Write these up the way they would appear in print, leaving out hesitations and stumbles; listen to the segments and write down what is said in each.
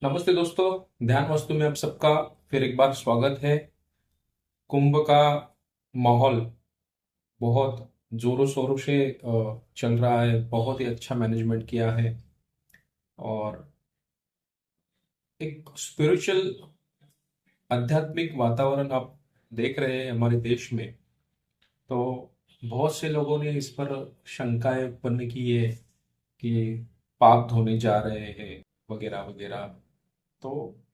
नमस्ते दोस्तों। ध्यान वास्तु में आप सबका फिर एक बार स्वागत है। कुंभ का माहौल बहुत जोरों शोरों से चल रहा है। बहुत ही अच्छा मैनेजमेंट किया है और एक स्पिरिचुअल आध्यात्मिक वातावरण आप देख रहे हैं हमारे देश में। तो बहुत से लोगों ने इस पर शंकाएं उत्पन्न की है कि पाप धोने जा रहे हैं वगैरह वगैरह। तो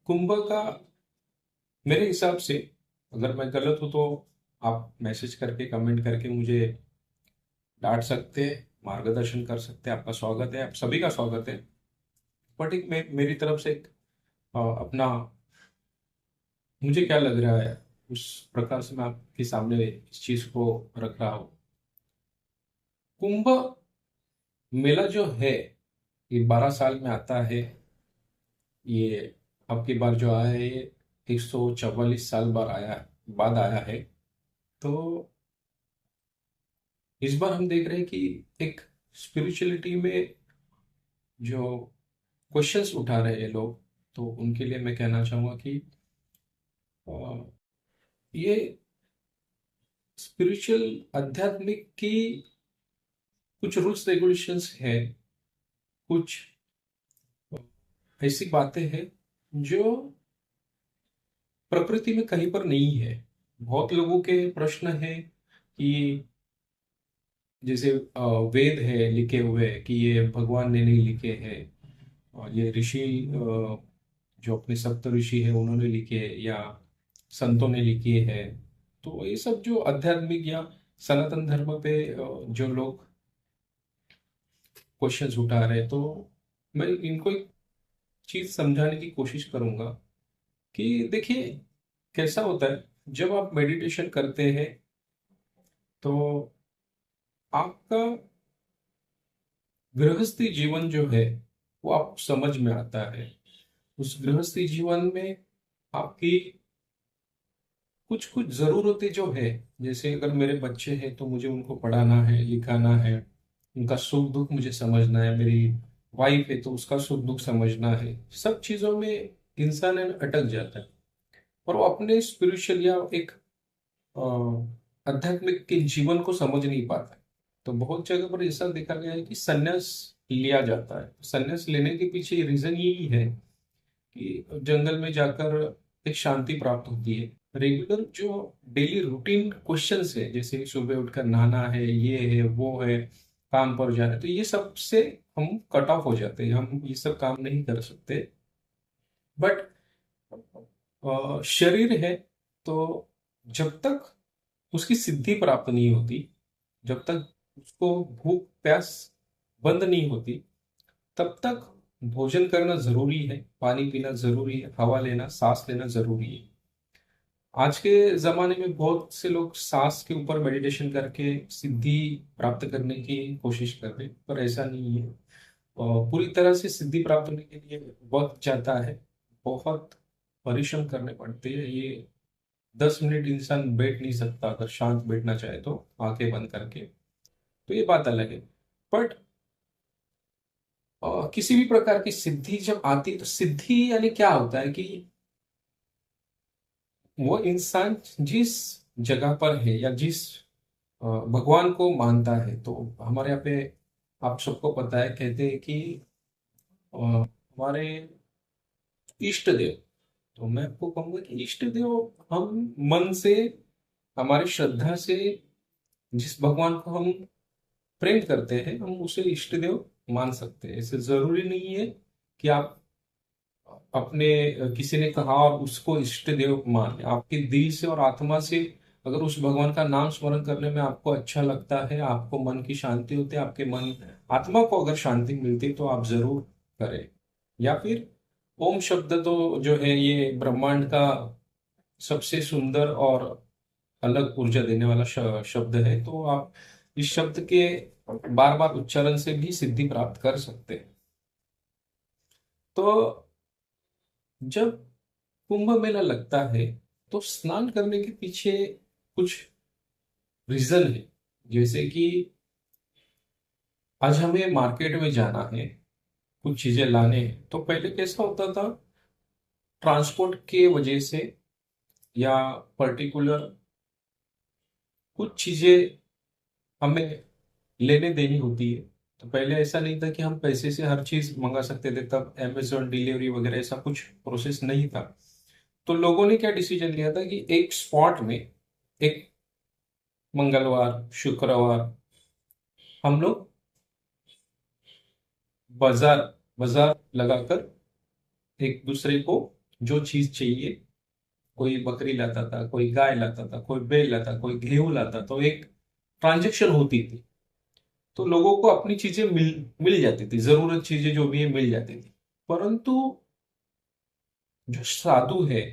कुंभ का मेरे हिसाब से, अगर मैं गलत हूं तो आप मैसेज करके कमेंट करके मुझे डांट सकते हैं, मार्गदर्शन कर सकते हैं। आपका स्वागत है, आप सभी का स्वागत है। बट एक मेरी तरफ से एक अपना, मुझे क्या लग रहा है उस प्रकार से मैं आपके सामने इस चीज को रख रहा हूँ। कुंभ मेला जो है ये 12 साल में आता है। ये अब की बार जो आया है ये 144 साल बाद आया है। तो इस बार हम देख रहे हैं कि एक स्पिरिचुअलिटी में जो क्वेश्चंस उठा रहे हैं लोग, तो उनके लिए मैं कहना चाहूंगा कि अ, ये स्पिरिचुअल आध्यात्मिक की कुछ रूल्स रेगुलेशंस है, कुछ ऐसी बातें हैं जो प्रकृति में कहीं पर नहीं है। बहुत लोगों के प्रश्न है कि जैसे वेद है लिखे हुए कि ये भगवान ने नहीं लिखे हैं, और ये ऋषि जो अपने सप्त ऋषि है उन्होंने लिखे हैं या संतों ने लिखे हैं। तो ये सब जो आध्यात्मिक या सनातन धर्म पे जो लोग क्वेश्चंस उठा रहे हैं, तो मैं इनको एक चीज समझाने की कोशिश करूंगा कि देखिए कैसा होता है जब आप मेडिटेशन करते हैं तो आपका गृहस्थी जीवन जो है वो आप समझ में आता है। उस गृहस्थी जीवन में आपकी कुछ कुछ जरूरतें जो है, जैसे अगर मेरे बच्चे हैं तो मुझे उनको पढ़ाना है, लिखाना है, उनका सुख दुख मुझे समझना है। मेरी वाइफ है तो उसका सुख दुख समझना है। सब चीजों में इंसान है ना अटक जाता है और वो अपने स्पिरिचुअल या एक आध्यात्मिक के जीवन को समझ नहीं पाता है। तो बहुत जगह पर ऐसा देखा गया है कि संन्यास लिया जाता है। संन्यास लेने के पीछे रीजन यही है कि जंगल में जाकर एक शांति प्राप्त होती है। रेगुलर जो डेली रूटीन क्वेश्चंस है, जैसे सुबह उठकर नहाना है, ये है वो है, काम पर जाना है, तो ये सब से हम कट ऑफ हो जाते हैं, हम ये सब काम नहीं कर सकते। बट शरीर है तो जब तक उसकी सिद्धि प्राप्त नहीं होती, जब तक उसको भूख प्यास बंद नहीं होती, तब तक भोजन करना जरूरी है, पानी पीना जरूरी है, हवा लेना सांस लेना जरूरी है। आज के जमाने में बहुत से लोग सांस के ऊपर मेडिटेशन करके सिद्धि प्राप्त करने की कोशिश कर रहे हैं, पर ऐसा नहीं है। और पूरी तरह से सिद्धि प्राप्त होने के लिए वक्त जाता है, बहुत परिश्रम करने पड़ते हैं। ये 10 मिनट इंसान बैठ नहीं सकता अगर शांत बैठना चाहे तो, आंखें बंद करके। तो ये बात अलग है। बट किसी भी प्रकार की सिद्धि जब आती है तो सिद्धि यानी क्या होता है कि वो इंसान जिस जगह पर है या जिस भगवान को मानता है, तो हमारे यहाँ पे आप सबको पता है, कहते हैं कि हमारे इष्ट देव, तो मैं आपको कहूंगा कि इष्ट देव हम मन से, हमारी श्रद्धा से जिस भगवान को हम प्रेम करते हैं हम उसे इष्ट देव मान सकते हैं। ऐसे जरूरी नहीं है कि आप अपने किसी ने कहा और उसको इष्ट देव माने। आपके दिल से और आत्मा से अगर उस भगवान का नाम स्मरण करने में आपको अच्छा लगता है, आपको मन की शांति होती है, आपके मन आत्मा को अगर शांति मिलती है, तो आप जरूर करें। या फिर ओम शब्द तो जो है ये ब्रह्मांड का सबसे सुंदर और अलग ऊर्जा देने वाला शब्द है। तो आप इस शब्द के बार बार उच्चारण से भी सिद्धि प्राप्त कर सकते हैं। तो जब कुंभ मेला लगता है तो स्नान करने के पीछे कुछ रीजन है। जैसे कि आज हमें मार्केट में जाना है, कुछ चीजें लाने हैं, तो पहले कैसा होता था ट्रांसपोर्ट के वजह से या पर्टिकुलर कुछ चीजें हमें लेने देनी होती है। तो पहले ऐसा नहीं था कि हम पैसे से हर चीज मंगा सकते थे, तब अमेजोन डिलीवरी वगैरह ऐसा कुछ प्रोसेस नहीं था। तो लोगों ने क्या डिसीजन लिया था कि एक स्पॉट में, एक मंगलवार शुक्रवार, हम लोग बाजार बाजार लगाकर एक दूसरे को जो चीज चाहिए, कोई बकरी लाता था, कोई गाय लाता था, कोई बैल लाता, कोई गेहूं लाता, तो एक ट्रांजेक्शन होती थी। तो लोगों को अपनी चीजें मिल मिल जाती थी, जरूरत चीजें जो भी है मिल जाती थी। परंतु जो साधु है,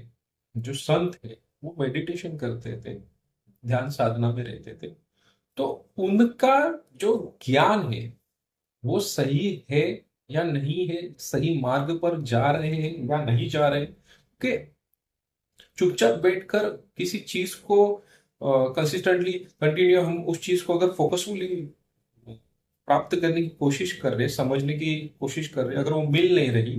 जो संत है, वो मेडिटेशन करते थे, ध्यान साधना में रहते थे। तो उनका जो ज्ञान है वो सही है या नहीं है, सही मार्ग पर जा रहे हैं या नहीं जा रहे, कि चुपचाप बैठकर किसी चीज को कंसिस्टेंटली कंटिन्यू हम उस चीज को अगर फोकसफुली प्राप्त करने की कोशिश कर रहे, समझने की कोशिश कर रहे, अगर वो मिल नहीं रही,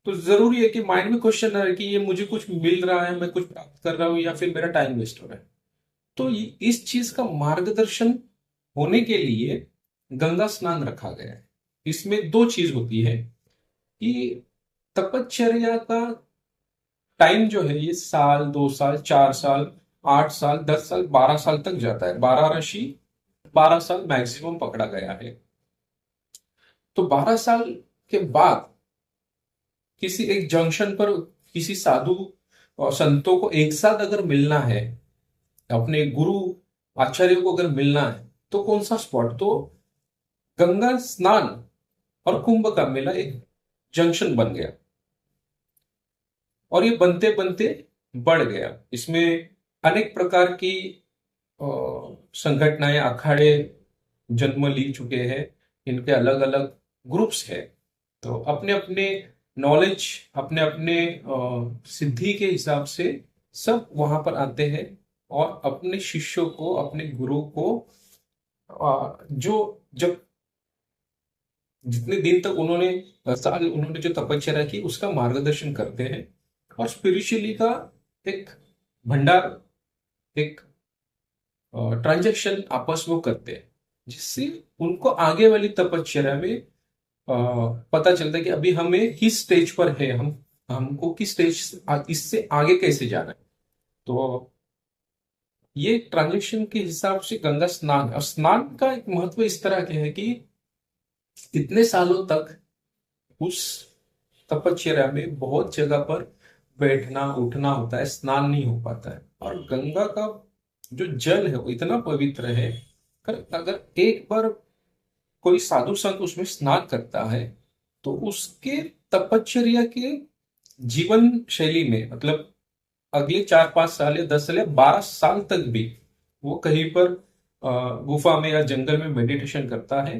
तो जरूरी है कि माइंड में क्वेश्चन आ रहा है कि ये मुझे कुछ मिल रहा है, मैं कुछ प्राप्त कर रहा हूँ, या फिर मेरा टाइम वेस्ट हो रहा है। तो इस चीज का मार्गदर्शन होने के लिए गंगा स्नान रखा गया है। इसमें दो चीज होती है कि तपश्चर्या का टाइम जो है ये साल, 2 साल, 4 साल, 8 साल, 10 साल, 12 साल तक जाता है। 12 ऋषि, 12 साल मैक्सिमम पकड़ा गया है। तो 12 साल के बाद किसी एक जंक्शन पर किसी साधु और संतों को एक साथ अगर मिलना है, अपने गुरु आचार्य को अगर मिलना है, तो कौन सा स्पॉट? तो गंगा स्नान और कुंभ का मेला एक जंक्शन बन गया, और ये बनते बनते बढ़ गया। इसमें अनेक प्रकार की अ, संगठनाएं, अखाड़े जन्म ली चुके हैं। इनके अलग अलग ग्रुप्स है। तो अपने अपने नॉलेज, अपने अपने सिद्धि के हिसाब से सब वहां पर आते हैं, और अपने शिष्यों को, अपने गुरु को जो जब जितने दिन तक उन्होंने, साल उन्होंने जो तपस्या की, उसका मार्गदर्शन करते हैं। और स्पिरिचुअली का एक भंडार, एक ट्रांजेक्शन आपस में करते हैं, जिससे उनको आगे वाली तपस्या में पता चलता है कि अभी हमें किस स्टेज पर है, हम हमको किस स्टेज, इससे आगे कैसे जाना है। तो ये ट्रांजेक्शन के हिसाब से गंगा स्नान, और स्नान का एक महत्व इस तरह के है कि इतने सालों तक उस तपस्या में बहुत जगह पर बैठना उठना होता है, स्नान नहीं हो पाता है। और गंगा का जो जल है वो इतना पवित्र है, अगर एक बार कोई साधु संत उसमें स्नान करता है, तो उसके तपश्चर्या के जीवन शैली में, मतलब अगले 4-5 साल या 10 साल या 12 साल तक भी वो कहीं पर गुफा में या जंगल में मेडिटेशन करता है,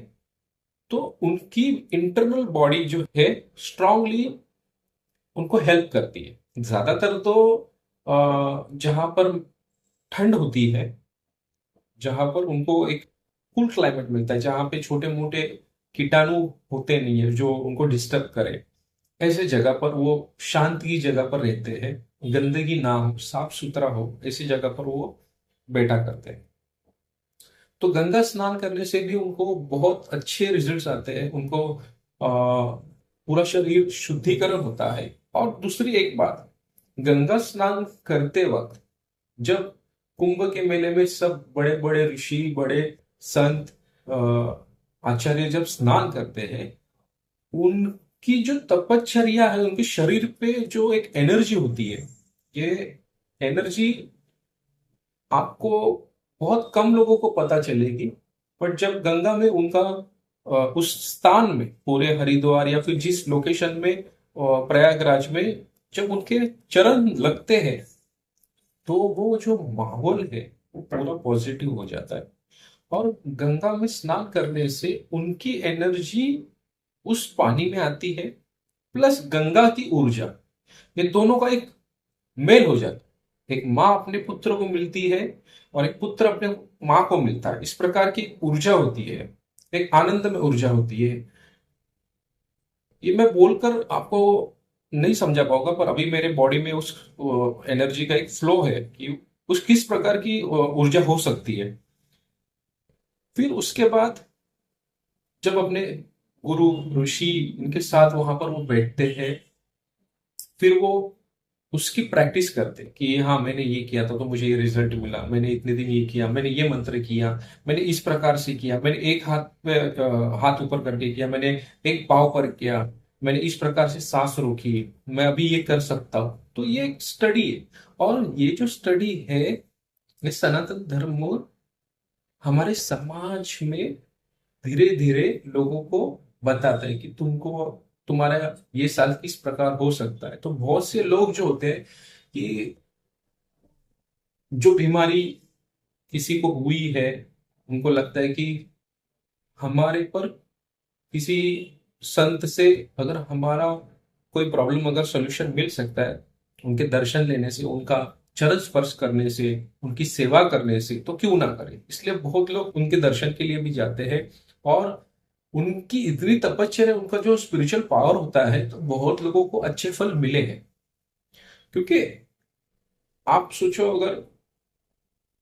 तो उनकी इंटरनल बॉडी जो है स्ट्रांगली उनको हेल्प करती है। ज्यादातर तो जहां पर ठंड होती है, जहां पर उनको एक कूल क्लाइमेट मिलता है, जहां पे छोटे मोटे कीटाणु होते नहीं है जो उनको डिस्टर्ब करे, ऐसे जगह पर वो शांत की जगह पर रहते हैं, गंदगी ना हो, साफ सुथरा हो, ऐसी जगह पर वो बैठा करते हैं। तो गंगा स्नान करने से भी उनको बहुत अच्छे रिजल्ट्स आते हैं। उनको पूरा शरीर शुद्धिकरण होता है। और दूसरी एक बात, गंगा स्नान करते वक्त जब कुंभ के मेले में सब बड़े बड़े ऋषि, बड़े संत, आचार्य जब स्नान करते हैं, उनकी जो तपश्चर्या है, उनके शरीर पे जो एक एनर्जी होती है, ये एनर्जी आपको बहुत कम लोगों को पता चलेगी। बट जब गंगा में उनका उस स्थान में, पूरे हरिद्वार या फिर जिस लोकेशन में, प्रयागराज में, जब उनके चरण लगते हैं, तो वो जो माहौल है वो पूरा पॉजिटिव हो जाता है। और गंगा में स्नान करने से उनकी एनर्जी उस पानी में आती है, प्लस गंगा की ऊर्जा, ये दोनों का एक मेल हो जाता है। एक माँ अपने पुत्र को मिलती है, और एक पुत्र अपने माँ को मिलता है। इस प्रकार की ऊर्जा होती है, एक आनंद में ऊर्जा होती है। ये मैं बोलकर आपको नहीं समझा पाऊंगा, पर अभी मेरे बॉडी में उस एनर्जी का एक फ्लो है कि उस किस प्रकार की ऊर्जा हो सकती है। फिर उसके बाद जब अपने गुरु ऋषि इनके साथ वहां पर वो बैठते हैं, फिर वो उसकी प्रैक्टिस करते कि हाँ मैंने ये किया था तो मुझे ये रिजल्ट मिला, मैंने इतने दिन ये किया, मैंने ये मंत्र किया, मैंने इस प्रकार से किया, मैंने एक हाथ पे हाथ ऊपर करके किया, मैंने एक पाव पर किया, मैंने इस प्रकार से सांस रोकी, मैं अभी ये कर सकता हूँ। तो ये एक स्टडी है, और ये जो स्टडी है, ये सनातन धर्म हमारे समाज में धीरे धीरे लोगों को बताता है कि तुमको तुम्हारा ये साल किस प्रकार हो सकता है। तो बहुत से लोग जो होते हैं कि जो बीमारी किसी को हुई है, उनको लगता है कि हमारे पर किसी संत से अगर हमारा कोई प्रॉब्लम अगर सोल्यूशन मिल सकता है, उनके दर्शन लेने से, उनका चरण स्पर्श करने से, उनकी सेवा करने से, तो क्यों ना करें। इसलिए बहुत लोग उनके दर्शन के लिए भी जाते हैं, और उनकी इतनी तपस्या, उनका जो स्पिरिचुअल पावर होता है, तो बहुत लोगों को अच्छे फल मिले हैं। क्योंकि आप सोचो, अगर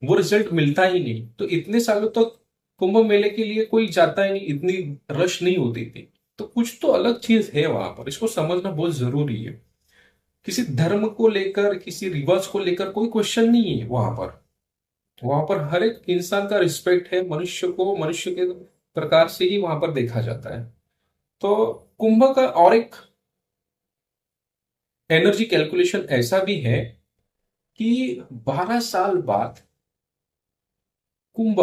वो रिजल्ट मिलता ही नहीं तो इतने सालों तक कुंभ मेले के लिए कोई जाता ही नहीं, इतनी रश नहीं होती थी। तो कुछ तो अलग चीज है वहां पर, इसको समझना बहुत जरूरी है। किसी धर्म को लेकर, किसी रिवाज को लेकर कोई क्वेश्चन नहीं है वहां पर। वहां पर हर एक इंसान का रिस्पेक्ट है, मनुष्य को मनुष्य के प्रकार से ही वहां पर देखा जाता है। तो कुंभ का और एक एनर्जी कैलकुलेशन ऐसा भी है कि 12 साल बाद कुंभ,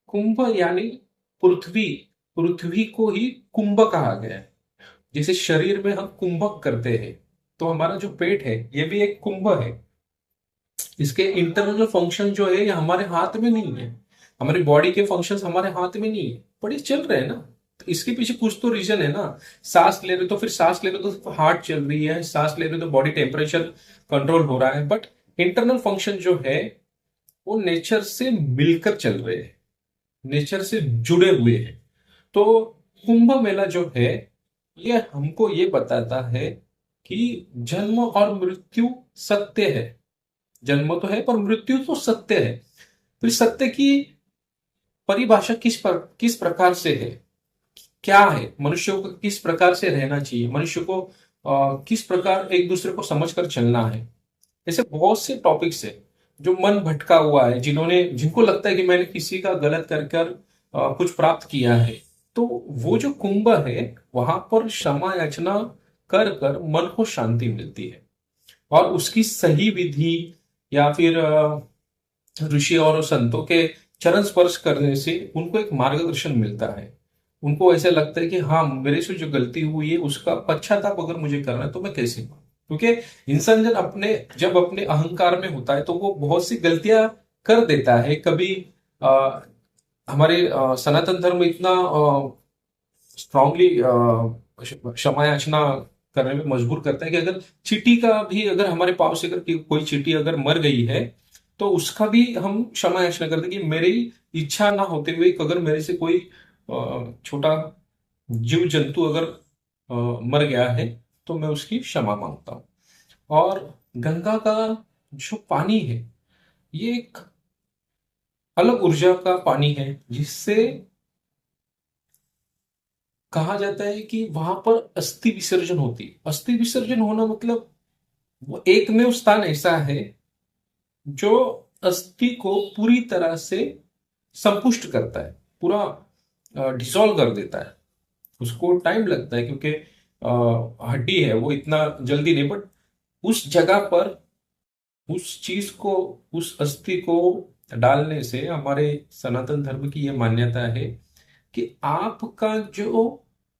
कुंभ यानी पृथ्वी, पृथ्वी को ही कुंभ कहा गया है। जैसे शरीर में हम कुंभक करते हैं, तो हमारा जो पेट है ये भी एक कुंभ है। इसके इंटरनल फंक्शन जो है ये हमारे हाथ में नहीं है, हमारी बॉडी के फंक्शंस हमारे हाथ में नहीं है, पर ये चल रहे हैं ना। तो इसके पीछे कुछ तो रीजन है ना। सांस ले रहे तो फिर सांस ले रहे तो हार्ट चल रही है, सांस ले रहे तो बॉडी टेम्परेचर कंट्रोल हो रहा है, बट इंटरनल फंक्शन जो है वो नेचर से मिलकर चल रहे हैं, नेचर से जुड़े हुए हैं। तो कुंभ मेला जो है ये हमको ये बताता है कि जन्म और मृत्यु सत्य है। जन्म तो है पर मृत्यु तो सत्य है। तो इस सत्य की परिभाषा किस प्रकार से है, क्या है, मनुष्य को किस प्रकार से रहना चाहिए, मनुष्य को किस प्रकार एक दूसरे को समझकर चलना है। ऐसे बहुत से टॉपिक्स है जो मन भटका हुआ है, जिनको लगता है कि मैंने किसी का गलत कर कर कुछ प्राप्त किया है। तो वो जो कुंभ है, वहां पर क्षमा याचना कर कर मन को शांति मिलती है, और उसकी सही विधि या फिर ऋषि और संतों के चरण स्पर्श करने से उनको एक मार्गदर्शन मिलता है। उनको ऐसा लगता है कि हाँ, मेरे से जो गलती हुई है उसका पश्चाताप अगर मुझे करना है तो मैं कैसे करूं। क्योंकि इंसान जब अपने अहंकार में होता है तो वो बहुत सी गलतियां कर देता है। कभी आ, हमारे सनातन धर्म इतना स्ट्रांगली क्षमा याचना करने में मजबूर करता है कि अगर चींटी का भी, अगर हमारे पास से अगर कोई चींटी अगर मर गई है तो उसका भी हम क्षमा याचना करते हैं कि मेरी इच्छा ना होते हुए अगर मेरे से कोई छोटा जीव जंतु अगर मर गया है तो मैं उसकी क्षमा मांगता हूँ। और गंगा का जो पानी है ये एक अलग ऊर्जा का पानी है, जिससे कहा जाता है कि वहां पर अस्थि विसर्जन होती है। अस्थि विसर्जन होना मतलब वो एकमेव स्थान ऐसा है जो अस्थि को पूरी तरह से संपुष्ट करता है, पूरा डिसॉल्व कर देता है। उसको टाइम लगता है क्योंकि हड्डी है, वो इतना जल्दी नहीं, बट उस जगह पर उस चीज को, उस अस्थि को डालने से हमारे सनातन धर्म की यह मान्यता है कि आपका जो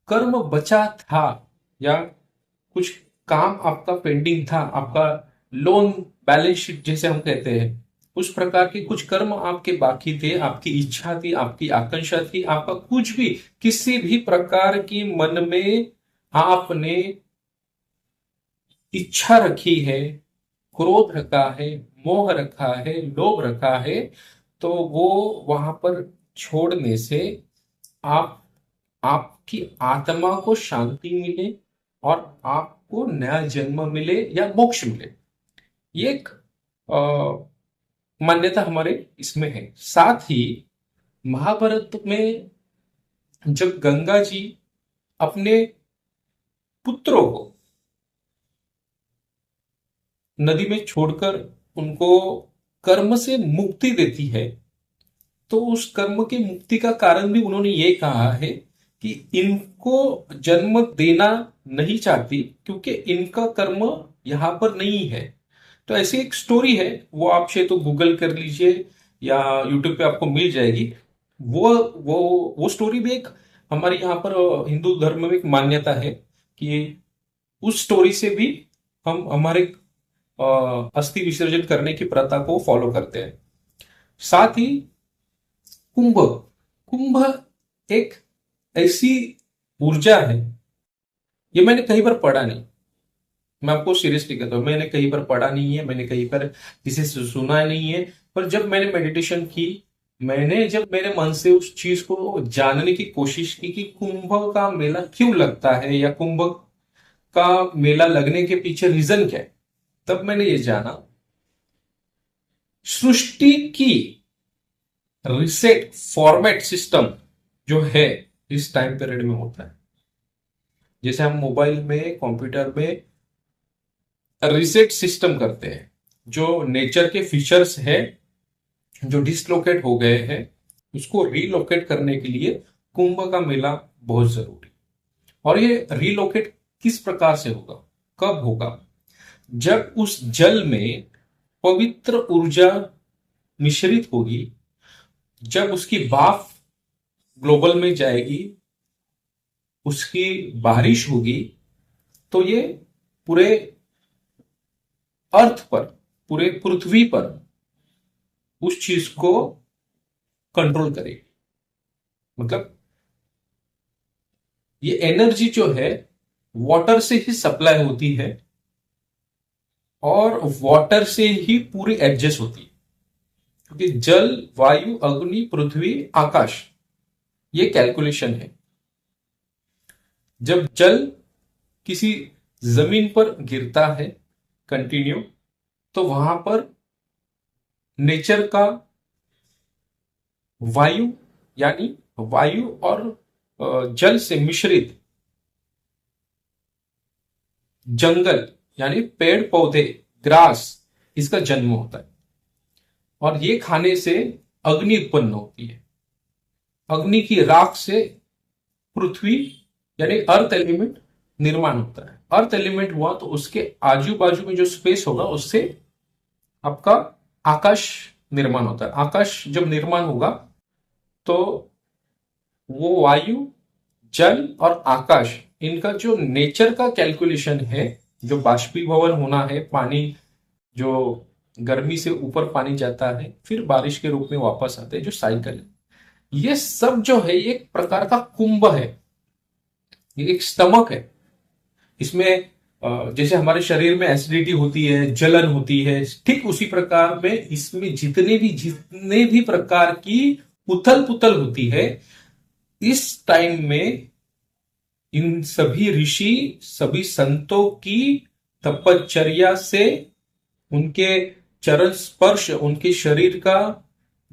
कर्म बचा था, या कुछ काम आपका पेंडिंग था, आपका लोन बैलेंस शीट जैसे हम कहते हैं, उस प्रकार के कुछ कर्म आपके बाकी थे, आपकी इच्छा थी, आपकी आकांक्षा थी, आपका कुछ भी, किसी भी प्रकार की मन में आपने इच्छा रखी है, क्रोध रखा है, मोह रखा है, लोभ रखा है, तो वो वहां पर छोड़ने से आप आपकी आत्मा को शांति मिले, और आप को नया जन्म मिले या मोक्ष मिले। ये एक मान्यता हमारे इसमें है। साथ ही महाभारत में जब गंगा जी अपने पुत्रों को नदी में छोड़कर उनको कर्म से मुक्ति देती है, तो उस कर्म की मुक्ति का कारण भी उन्होंने ये कहा है कि इनको जन्म देना नहीं चाहती क्योंकि इनका कर्म यहां पर नहीं है। तो ऐसी एक स्टोरी है, वो आप चाहे तो गूगल कर लीजिए या यूट्यूब पे आपको मिल जाएगी। वो स्टोरी भी एक हमारे यहाँ पर हिंदू धर्म में एक मान्यता है कि उस स्टोरी से भी हम हमारे अस्थि विसर्जन करने की प्रथा को फॉलो करते हैं। साथ ही कुंभ कुंभ एक ऐसी ऊर्जा है, ये मैंने कहीं पर पढ़ा नहीं, मैं आपको सीरियसली कहता हूँ, मैंने कहीं पर पढ़ा नहीं है, मैंने कहीं पर किसी से सुना नहीं है। पर जब मैंने मेडिटेशन की, मैंने जब मेरे मन से उस चीज को जानने की कोशिश की कि कुंभ का मेला क्यों लगता है या कुंभ का मेला लगने के पीछे रीजन क्या है, तब मैंने ये जाना सृष्टि की रिसेट फॉर्मेट सिस्टम जो है इस टाइम पीरियड में होता है। जैसे हम मोबाइल में कंप्यूटर में रिसेट सिस्टम करते हैं, जो नेचर के फीचर्स है जो डिसलोकेट हो गए हैं उसको रीलोकेट करने के लिए कुंभ का मेला बहुत जरूरी। और ये रीलोकेट किस प्रकार से होगा, कब होगा, जब उस जल में पवित्र ऊर्जा मिश्रित होगी, जब उसकी भाप ग्लोबल में जाएगी, उसकी बारिश होगी, तो ये पूरे अर्थ पर, पूरे पृथ्वी पर उस चीज को कंट्रोल करेगी। मतलब ये एनर्जी जो है वाटर से ही सप्लाई होती है और वाटर से ही पूरी एडजस्ट होती है, क्योंकि जल, वायु, अग्नि, पृथ्वी, आकाश, ये कैलकुलेशन है। जब जल किसी जमीन पर गिरता है कंटिन्यू, तो वहां पर नेचर का वायु यानी वायु और जल से मिश्रित जंगल यानी पेड़ पौधे, ग्रास, इसका जन्म होता है। और ये खाने से अग्नि उत्पन्न होती है। अग्नि की राख से पृथ्वी यानी अर्थ एलिमेंट निर्माण होता है। अर्थ एलिमेंट हुआ तो उसके आजू बाजू में जो स्पेस होगा उससे आपका आकाश निर्माण होता है। आकाश जब निर्माण होगा तो वो वायु, जल और आकाश, इनका जो नेचर का कैलकुलेशन है, जो बाष्पीभवन होना है, पानी जो गर्मी से ऊपर पानी जाता है फिर बारिश के रूप में वापस आता है, जो साइकिल है, ये सब जो है एक प्रकार का कुंभ है, ये एक स्टमक है। इसमें जैसे हमारे शरीर में एसिडिटी होती है, जलन होती है, ठीक उसी प्रकार में इसमें जितने भी प्रकार की उथल पुथल होती है, इस टाइम में इन सभी ऋषि, सभी संतों की तपश्चर्या से, उनके चरण स्पर्श, उनके शरीर का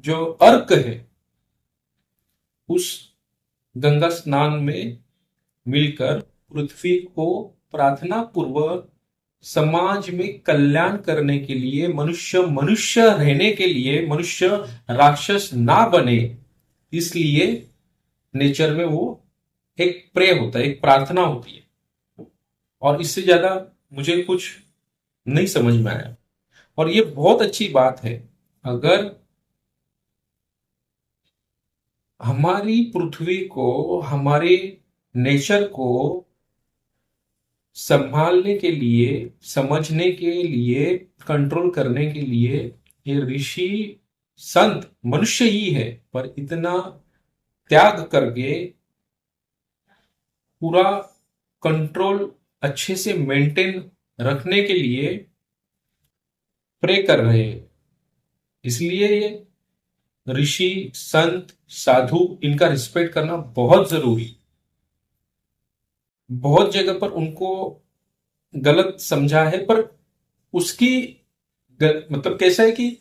जो अर्क है, उस गंगा स्नान में मिलकर पृथ्वी को प्रार्थना पूर्वक समाज में कल्याण करने के लिए, मनुष्य मनुष्य रहने के लिए, मनुष्य राक्षस ना बने, इसलिए नेचर में वो एक प्रे होता है, एक प्रार्थना होती है। और इससे ज्यादा मुझे कुछ नहीं समझ में आया। और ये बहुत अच्छी बात है, अगर हमारी पृथ्वी को, हमारे नेचर को संभालने के लिए, समझने के लिए, कंट्रोल करने के लिए ये ऋषि संत मनुष्य ही है, पर इतना त्याग करके पूरा कंट्रोल अच्छे से मेंटेन रखने के लिए प्रे कर रहे हैं। इसलिए ये ऋषि, संत, साधु, इनका रिस्पेक्ट करना बहुत जरूरी। बहुत जगह पर उनको गलत समझा है, पर उसकी मतलब कैसा है कि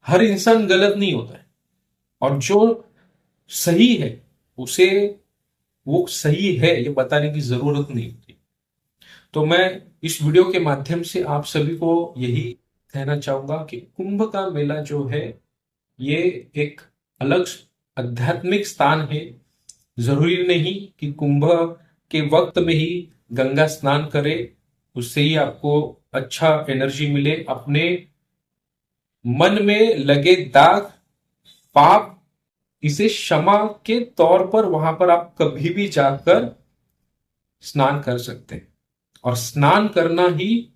हर इंसान गलत नहीं होता है, और जो सही है उसे वो सही है ये बताने की जरूरत नहीं होती। तो मैं इस वीडियो के माध्यम से आप सभी को यही कहना चाहूंगा कि कुंभ का मेला जो है ये एक अलग आध्यात्मिक स्थान है। जरूरी नहीं कि कुंभ के वक्त में ही गंगा स्नान करे, उससे ही आपको अच्छा एनर्जी मिले। अपने मन में लगे दाग, पाप, इसे क्षमा के तौर पर वहां पर आप कभी भी जाकर स्नान कर सकते हैं। और स्नान करना ही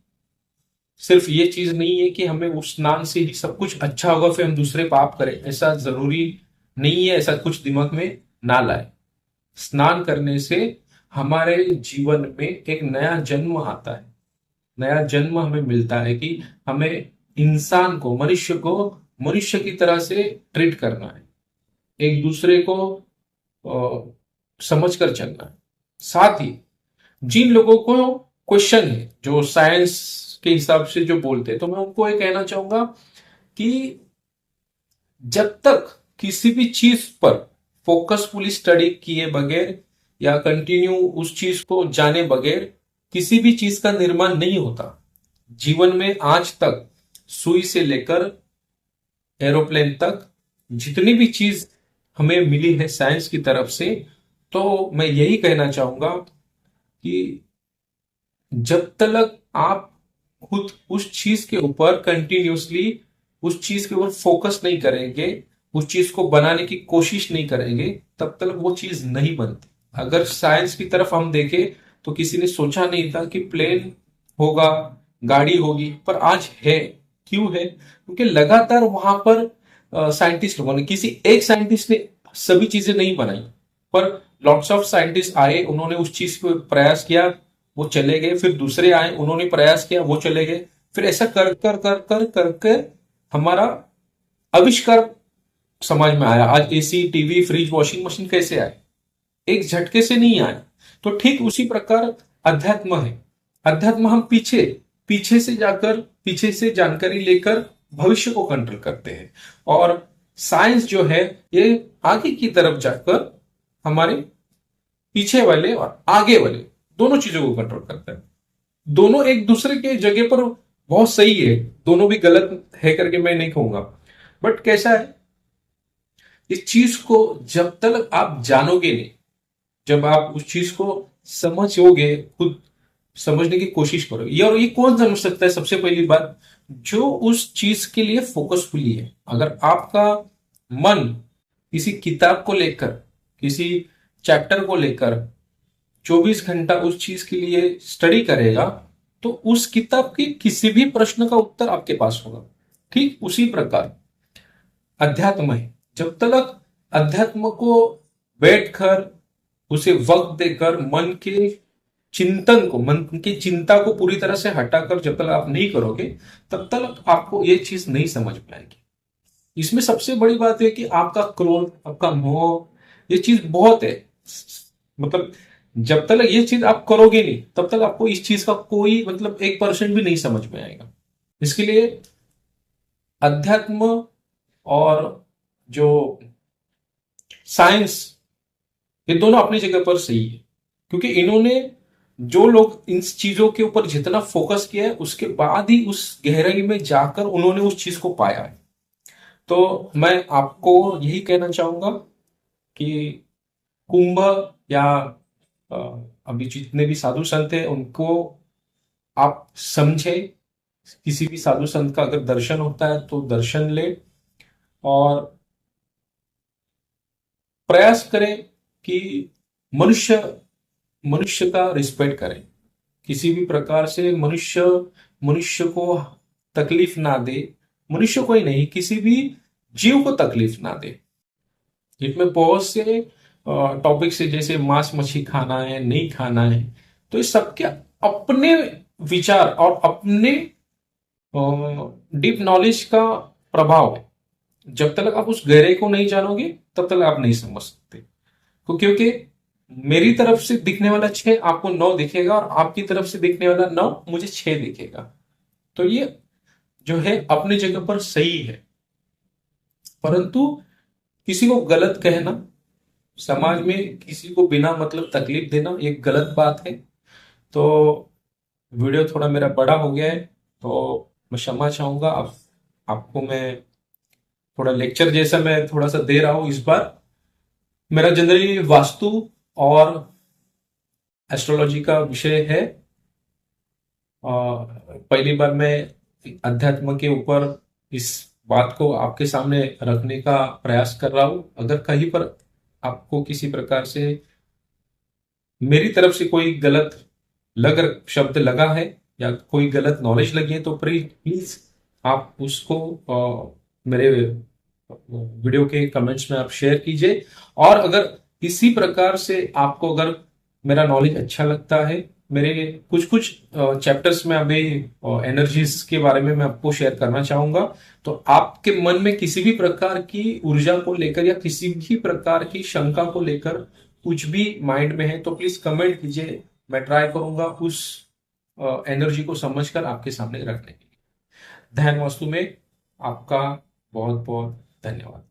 सिर्फ ये चीज नहीं है कि हमें उस स्नान से ही सब कुछ अच्छा होगा फिर हम दूसरे पाप करें, ऐसा जरूरी नहीं है। ऐसा कुछ दिमाग में ना लाए। स्नान करने से हमारे जीवन में एक नया जन्म आता है, नया जन्म हमें मिलता है कि हमें इंसान को, मनुष्य को मनुष्य की तरह से ट्रीट करना है, एक दूसरे को समझ कर चलना है। साथ ही जिन लोगों को क्वेश्चन है, जो साइंस के हिसाब से जो बोलते हैं, तो मैं उनको ये कहना चाहूंगा कि जब तक किसी भी चीज पर फोकसफुली स्टडी किए बगैर या कंटिन्यू उस चीज को जाने बगैर किसी भी चीज का निर्माण नहीं होता। जीवन में आज तक सुई से लेकर एरोप्लेन तक जितनी भी चीज हमें मिली है साइंस की तरफ से, तो मैं यही कहना चाहूंगा कि जब तक आप खुद उस चीज के ऊपर कंटिन्यूसली उस चीज के ऊपर फोकस नहीं करेंगे, उस चीज को बनाने की कोशिश नहीं करेंगे, तब तक वो चीज नहीं बनती। अगर साइंस की तरफ हम देखें तो किसी ने सोचा नहीं था कि प्लेन होगा, गाड़ी होगी, पर आज है। क्यों है? क्योंकि लगातार वहां पर साइंटिस्ट लोगों ने, किसी एक साइंटिस्ट ने सभी चीजें नहीं बनाई, पर लॉट्स ऑफ साइंटिस्ट आए, उन्होंने उस चीज को प्रयास किया, वो चले गए, फिर दूसरे आए, उन्होंने प्रयास किया, वो चले गए, फिर ऐसा कर कर कर कर करके हमारा आविष्कार समझ में आया। आज AC, TV, fridge, washing machine कैसे आए? एक झटके से नहीं आए। तो ठीक उसी प्रकार अध्यात्म है। अध्यात्म हम पीछे पीछे से जाकर, पीछे से जानकारी लेकर भविष्य को कंट्रोल करते हैं, और साइंस जो है ये आगे की तरफ जाकर हमारे पीछे वाले और आगे वाले दोनों चीजों को कंट्रोल करता है। दोनों एक दूसरे के जगह पर बहुत सही है, दोनों भी गलत है करके मैं नहीं कहूंगा। बट कैसा है, इस चीज को जब तक आप जानोगे नहीं, जब आप उस चीज को समझोगे, खुद समझने की कोशिश करोगे, और ये कौन समझ सकता है? सबसे पहली बात, जो उस चीज के लिए फोकसफुली है। अगर आपका मन किसी किताब को लेकर, किसी चैप्टर को लेकर 24 घंटा उस चीज के लिए स्टडी करेगा, तो उस किताब की किसी भी प्रश्न का उत्तर आपके पास होगा। ठीक उसी प्रकार अध्यात्म है। जब तक अध्यात्म को बैठकर, उसे वक्त देकर, मन के चिंतन को, मन की चिंता को पूरी तरह से हटाकर जब तक आप नहीं करोगे, तब तक आपको ये चीज नहीं समझ में आएगी। इसमें सबसे बड़ी बात है कि आपका क्रोध, आपका मोह, ये चीज बहुत है। मतलब जब तक ये चीज आप करोगे नहीं, तब तक आपको इस चीज का कोई मतलब 1% भी नहीं समझ में आएगा। इसके लिए अध्यात्म और जो साइंस, ये दोनों अपनी जगह पर सही है, क्योंकि इन्होंने, जो लोग इन चीजों के ऊपर जितना फोकस किया है, उसके बाद ही उस गहराई में जाकर उन्होंने उस चीज को पाया है। तो मैं आपको यही कहना चाहूंगा कि कुंभ या अ, अभी जितने भी साधु संत हैं उनको आप समझे। किसी भी साधु संत का अगर दर्शन होता है तो दर्शन ले, और प्रयास करें कि मनुष्य मनुष्य का रिस्पेक्ट करें। किसी भी प्रकार से मनुष्य मनुष्य को तकलीफ ना दे, मनुष्य को ही नहीं, किसी भी जीव को तकलीफ ना दे। इसमें बहुत से टॉपिक्स है, जैसे मांस मच्छी खाना है, नहीं खाना है, तो इस सबके अपने विचार और अपने डीप नॉलेज का प्रभाव है। जब तक आप उस गहरे को नहीं जानोगे, तब तक आप नहीं समझ सकते। तो क्योंकि मेरी तरफ से दिखने वाला 6 आपको 9 दिखेगा और आपकी तरफ से दिखने वाला 9 मुझे 6 दिखेगा। तो ये जो है अपनी जगह पर सही है, परंतु किसी को गलत कहना, समाज में किसी को बिना मतलब तकलीफ देना एक गलत बात है। तो वीडियो थोड़ा मेरा बड़ा हो गया है, तो मैं क्षमा चाहूंगा। अब आपको मैं थोड़ा लेक्चर जैसा मैं थोड़ा सा दे रहा हूं इस बार। मेरा जनरली वास्तु और एस्ट्रोलॉजी का विषय है। पहली बार मैं अध्यात्म के ऊपर इस बात को आपके सामने रखने का प्रयास कर रहा हूं। अगर कहीं पर आपको किसी प्रकार से मेरी तरफ से कोई गलत शब्द लगा है या कोई गलत नॉलेज लगी है, तो प्लीज आप उसको मेरे वीडियो के कमेंट्स में आप शेयर कीजिए। और अगर इसी प्रकार से आपको अगर मेरा नॉलेज अच्छा लगता है, मेरे कुछ कुछ चैप्टर्स में अभी एनर्जीज के बारे में मैं आपको शेयर करना चाहूंगा। तो आपके मन में किसी भी प्रकार की ऊर्जा को लेकर या किसी भी प्रकार की शंका को लेकर कुछ भी माइंड में है, तो प्लीज कमेंट कीजिए। मैं ट्राई करूंगा उस एनर्जी को समझकर आपके सामने रखने की। ध्यान वास्तु में आपका बहुत बहुत धन्यवाद।